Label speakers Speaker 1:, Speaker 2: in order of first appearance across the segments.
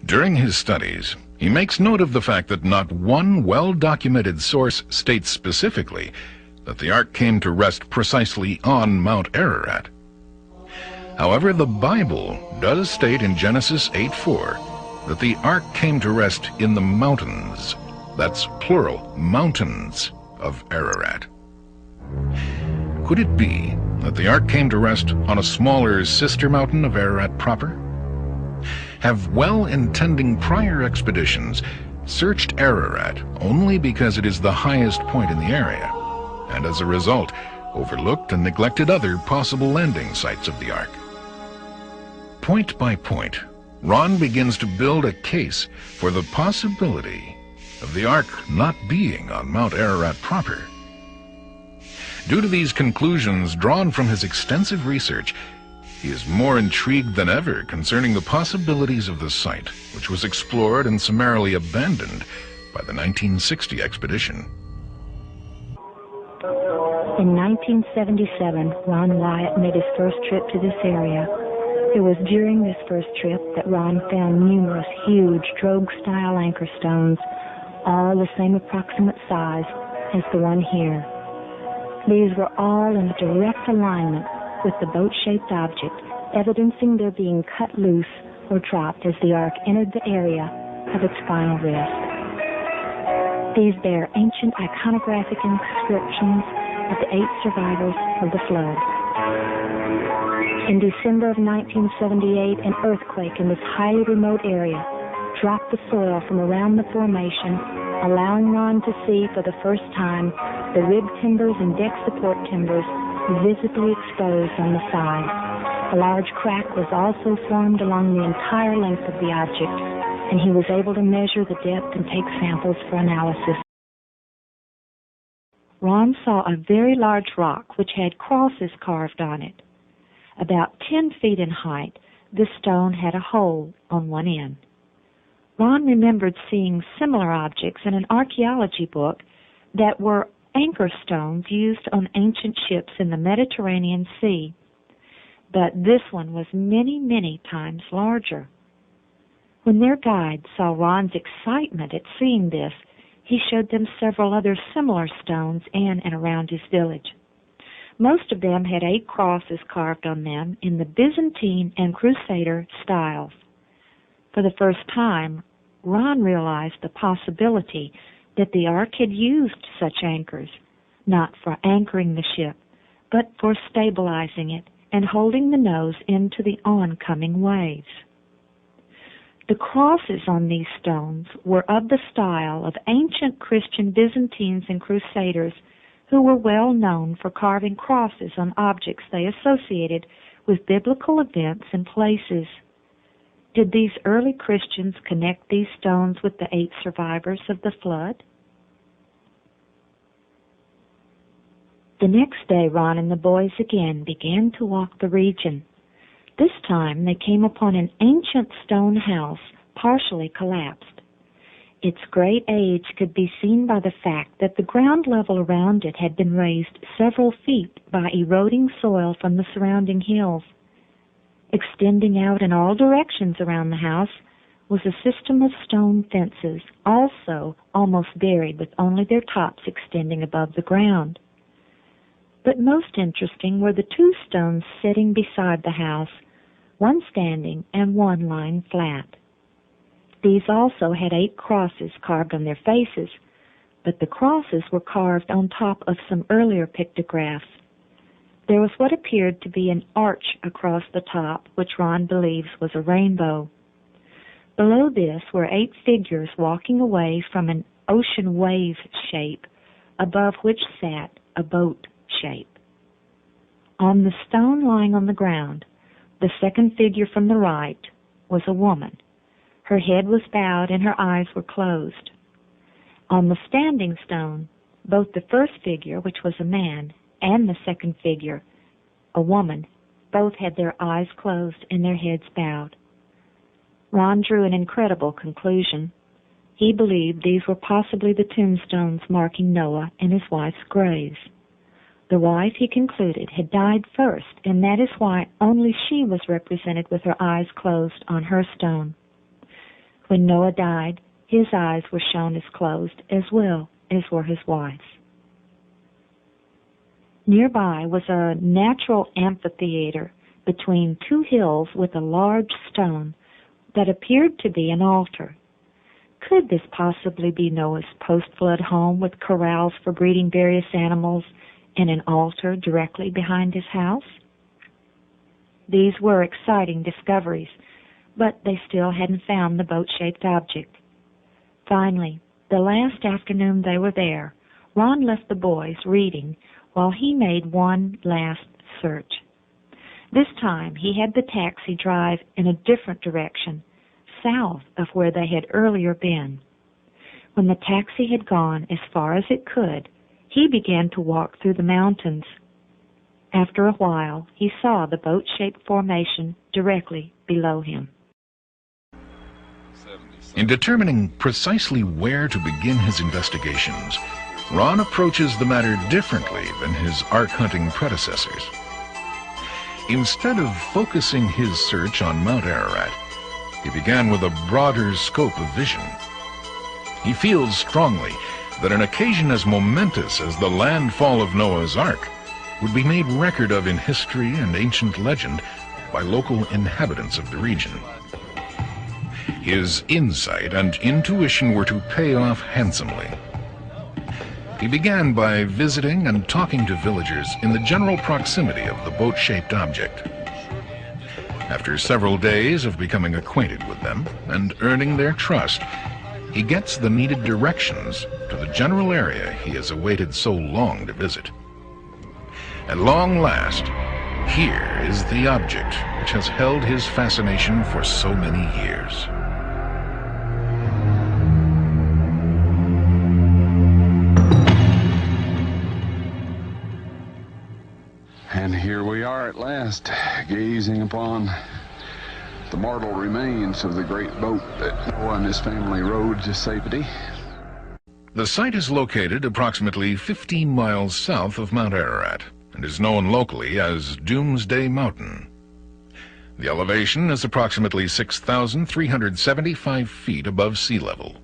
Speaker 1: During his studies, he makes note of the fact that not one well-documented source states specifically that the ark came to rest precisely on Mount Ararat. However, the Bible does state in Genesis 8:4 that the ark came to rest in the mountains, that's plural, mountains of Ararat. Could it be that the ark came to rest on a smaller sister mountain of Ararat proper? Have well-intending prior expeditions searched Ararat only because it is the highest point in the area, and as a result, overlooked and neglected other possible landing sites of the ark? Point by point, Ron begins to build a case for the possibility of the ark not being on Mount Ararat proper. Due to these conclusions drawn from his extensive research, he is more intrigued than ever concerning the possibilities of the site, which was explored and summarily abandoned by the 1960 expedition.
Speaker 2: In 1977, Ron Wyatt made his first trip to this area. It was during this first trip that Ron found numerous huge Drogue-style anchor stones, all the same approximate size as the one here. These were all in a direct alignment with the boat-shaped object, evidencing their being cut loose or dropped as the ark entered the area of its final rest. These bear ancient iconographic inscriptions of the 8 survivors of the flood. In December of 1978, an earthquake in this highly remote area dropped the soil from around the formation, allowing Ron to see for the first time the rib timbers and deck support timbers visibly exposed on the side. A large crack was also formed along the entire length of the object, and he was able to measure the depth and take samples for analysis. Ron saw a very large rock which had crosses carved on it. About 10 feet in height, this stone had a hole on one end. Ron remembered seeing similar objects in an archaeology book that were anchor stones used on ancient ships in the Mediterranean Sea, but this one was many, many times larger. When their guide saw Ron's excitement at seeing this, he showed them several other similar stones in and around his village. Most of them had 8 crosses carved on them in the Byzantine and Crusader styles. For the first time, Ron realized the possibility that the ark had used such anchors, not for anchoring the ship, but for stabilizing it and holding the nose into the oncoming waves. The crosses on these stones were of the style of ancient Christian Byzantines and Crusaders who were well known for carving crosses on objects they associated with biblical events and places. Did these early Christians connect these stones with the 8 survivors of the flood? The next day, Ron and the boys again began to walk the region. This time they came upon an ancient stone house, partially collapsed. Its great age could be seen by the fact that the ground level around it had been raised several feet by eroding soil from the surrounding hills. Extending out in all directions around the house was a system of stone fences, also almost buried with only their tops extending above the ground. But most interesting were the 2 stones sitting beside the house, one standing and one lying flat. These also had 8 crosses carved on their faces, but the crosses were carved on top of some earlier pictographs. There was what appeared to be an arch across the top, which Ron believes was a rainbow. Below this were 8 figures walking away from an ocean wave shape, above which sat a boat shape. On the stone lying on the ground, the second figure from the right was a woman. Her head was bowed and her eyes were closed. On the standing stone, both the first figure, which was a man, and the second figure, a woman, both had their eyes closed and their heads bowed. Ron drew an incredible conclusion. He believed these were possibly the tombstones marking Noah and his wife's graves. The wife, he concluded, had died first, and that is why only she was represented with her eyes closed on her stone. When Noah died, his eyes were shown as closed as well as were his wife's. Nearby was a natural amphitheater between two hills with a large stone that appeared to be an altar. Could this possibly be Noah's post-flood home with corrals for breeding various animals and an altar directly behind his house? These were exciting discoveries, but they still hadn't found the boat-shaped object. Finally, the last afternoon they were there, Ron left the boys reading while he made one last search. This time he had the taxi drive in a different direction, south of where they had earlier been. When the taxi had gone as far as it could, he began to walk through the mountains. After a while, he saw the boat-shaped formation directly below him.
Speaker 1: In determining precisely where to begin his investigations, Ron approaches the matter differently than his art-hunting predecessors. Instead of focusing his search on Mount Ararat, he began with a broader scope of vision. He feels strongly that an occasion as momentous as the landfall of Noah's Ark would be made record of in history and ancient legend by local inhabitants of the region. His insight and intuition were to pay off handsomely. He began by visiting and talking to villagers in the general proximity of the boat-shaped object. After several days of becoming acquainted with them and earning their trust, he gets the needed directions to the general area he has awaited so long to visit. At long last, here is the object which has held his fascination for so many years.
Speaker 3: And here we are at last, gazing upon the mortal remains of the great boat that Noah and his family rowed to safety.
Speaker 1: The site is located approximately 15 miles south of Mount Ararat and is known locally as Doomsday Mountain. The elevation is approximately 6,375 feet above sea level.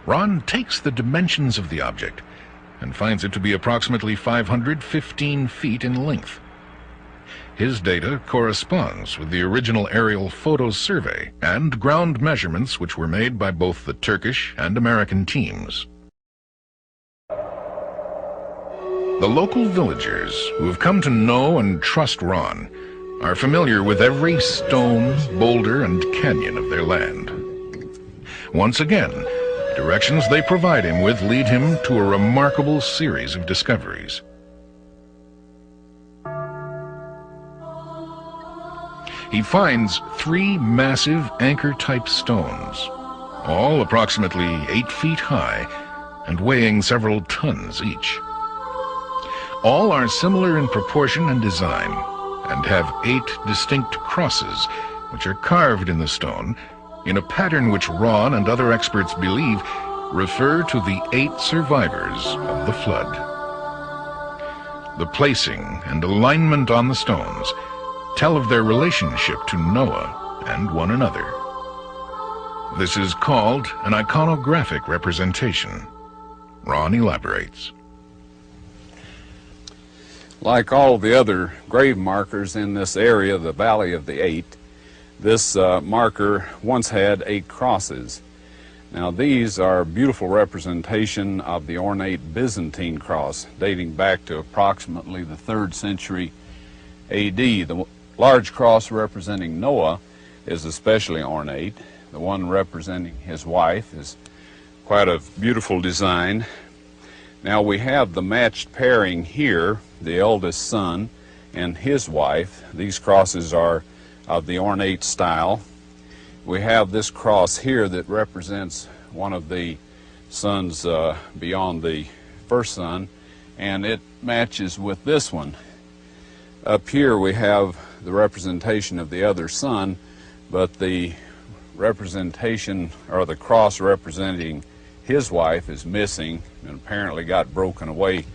Speaker 1: Ron takes the dimensions of the object and finds it to be approximately 515 feet in length. His data corresponds with the original aerial photo survey and ground measurements which were made by both the Turkish and American teams. The local villagers who have come to know and trust Ron are familiar with every stone, boulder, and canyon of their land. Once again, directions they provide him with lead him to a remarkable series of discoveries. He finds 3 massive anchor-type stones, all approximately 8 feet high and weighing several tons each. All are similar in proportion and design and have 8 distinct crosses which are carved in the stone in a pattern which Ron and other experts believe refer to the 8 survivors of the flood. The placing and alignment on the stones tell of their relationship to Noah and one another. This is called an iconographic representation. Ron elaborates.
Speaker 3: Like all the other grave markers in this area, the Valley of the Eight, this marker once had 8 crosses. Now these are a beautiful representation of the ornate Byzantine cross dating back to approximately the 3rd century AD. The large cross representing Noah is especially ornate. The one representing his wife is quite a beautiful design. Now we have the matched pairing here, the eldest son and his wife. These crosses are of the ornate style. We have this cross here that represents one of the sons beyond the first son, and it matches with this one. Up here we have the representation of the other son, but the representation, or the cross representing his wife, is missing and apparently got broken away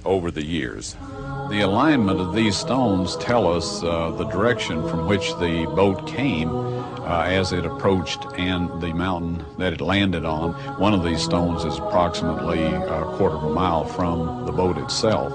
Speaker 3: over the years. The alignment of these stones tell us the direction from which the boat came as it approached and the mountain that it landed on. One of these stones is approximately a quarter of a mile from the boat itself.